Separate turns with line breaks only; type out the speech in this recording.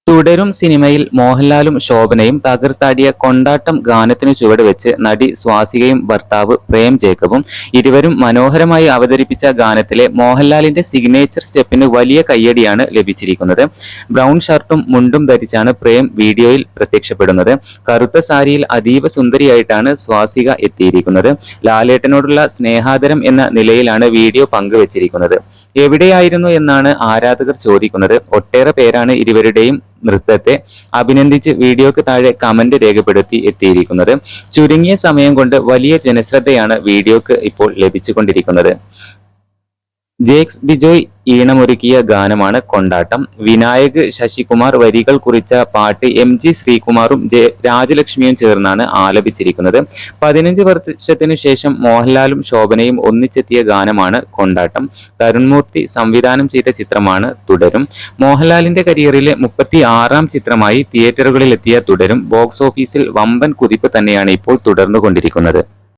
തുടരും സിനിമയിൽ മോഹൻലാലും ശോഭനയും തകർത്താടിയ കൊണ്ടാട്ടം ഗാനത്തിനു ചുവടുവെച്ച് നടി സ്വാസികയും ഭർത്താവ് പ്രേം ജേക്കബും ഇരുവരും മനോഹരമായി അവതരിപ്പിച്ച ഗാനത്തിലെ മോഹൻലാലിന്റെ സിഗ്നേച്ചർ സ്റ്റെപ്പിന് വലിയ കയ്യടിയാണ് ലഭിച്ചിരിക്കുന്നത്. ബ്രൗൺ ഷർട്ടും മുണ്ടും ധരിച്ചാണ് പ്രേം വീഡിയോയിൽ പ്രത്യക്ഷപ്പെടുന്നത്. കറുത്ത സാരിയിൽ അതീവ സുന്ദരിയായിട്ടാണ് സ്വാസിക എത്തിയിരിക്കുന്നത്. ലാലേട്ടനോടുള്ള സ്നേഹാദരം എന്ന നിലയിലാണ് വീഡിയോ പങ്കുവച്ചിരിക്കുന്നത്. എവിടെയായിരുന്നു എന്നാണ് ആരാധകർ ചോദിക്കുന്നത്. ഒട്ടേറെ പേരാണ് ഇരുവരുടെയും നൃത്തത്തെ അഭിനന്ദിച്ച് വീഡിയോക്ക് താഴെ കമന്റ് രേഖപ്പെടുത്തി എത്തിയിരിക്കുന്നത്. ചുരുങ്ങിയ സമയം കൊണ്ട് വലിയ ജനശ്രദ്ധയാണ് വീഡിയോക്ക് ഇപ്പോൾ ലഭിച്ചുകൊണ്ടിരിക്കുന്നത്. ജേക്സ് ബിജോയ് ഈണമൊരുക്കിയ ഗാനമാണ് കൊണ്ടാട്ടം. വിനായക് ശശികുമാർ വരികൾ കുറിച്ച പാട്ട് MG ശ്രീകുമാറും രാജലക്ഷ്മിയും ചേർന്നാണ് ആലപിച്ചിരിക്കുന്നത്. 15 വർഷത്തിനു ശേഷം മോഹൻലാലും ശോഭനയും ഒന്നിച്ചെത്തിയ ഗാനമാണ് കൊണ്ടാട്ടം. തരുൺമൂർത്തി സംവിധാനം ചെയ്ത ചിത്രമാണ് തുടരും. മോഹൻലാലിന്റെ കരിയറിലെ 36ാം ചിത്രമായി തിയേറ്ററുകളിലെത്തിയ തുടരും ബോക്സ് ഓഫീസിൽ വമ്പൻ കുതിപ്പ് തന്നെയാണ് ഇപ്പോൾ തുടർന്നുകൊണ്ടിരിക്കുന്നത്.